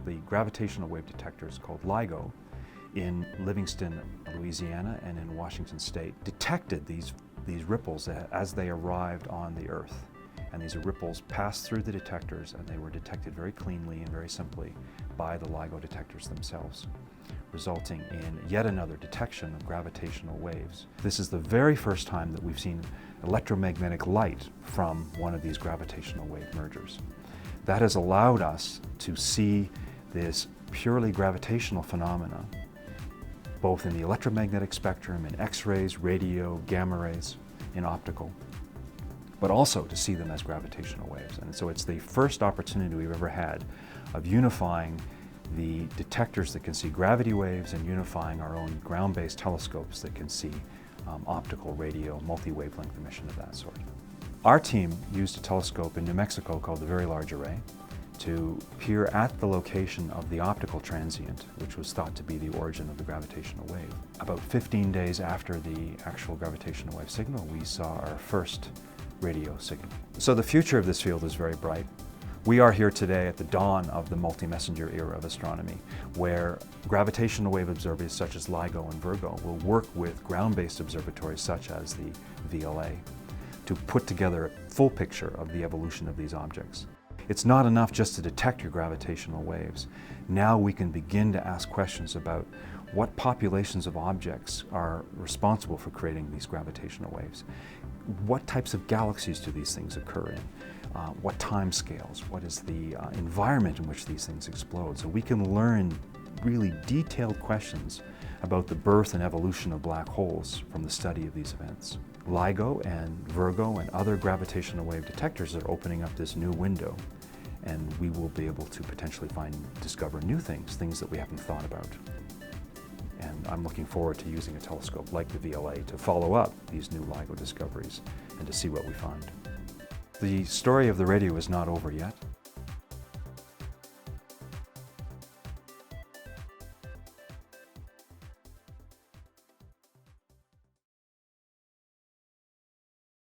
the gravitational wave detectors called LIGO in Livingston, Louisiana, and in Washington State detected these ripples as they arrived on the Earth. And these ripples passed through the detectors, and they were detected very cleanly and very simply by the LIGO detectors themselves, resulting in yet another detection of gravitational waves. This is the very first time that we've seen electromagnetic light from one of these gravitational wave mergers. That has allowed us to see this purely gravitational phenomena, both in the electromagnetic spectrum, in X-rays, radio, gamma rays, in optical, but also to see them as gravitational waves. And so it's the first opportunity we've ever had of unifying the detectors that can see gravity waves and unifying our own ground-based telescopes that can see optical, radio, multi-wavelength emission of that sort. Our team used a telescope in New Mexico called the Very Large Array to peer at the location of the optical transient, which was thought to be the origin of the gravitational wave. About 15 days after the actual gravitational wave signal, we saw our first radio signal. So the future of this field is very bright. We are here today at the dawn of the multi-messenger era of astronomy, where gravitational wave observers such as LIGO and Virgo will work with ground-based observatories such as the VLA to put together a full picture of the evolution of these objects. It's not enough just to detect your gravitational waves. Now we can begin to ask questions about what populations of objects are responsible for creating these gravitational waves. What types of galaxies do these things occur in? What time scales? What is the environment in which these things explode? So we can learn really detailed questions about the birth and evolution of black holes from the study of these events. LIGO and Virgo and other gravitational wave detectors are opening up this new window, and we will be able to potentially discover new things that we haven't thought about. And I'm looking forward to using a telescope like the VLA to follow up these new LIGO discoveries and to see what we find. The story of the radio is not over yet.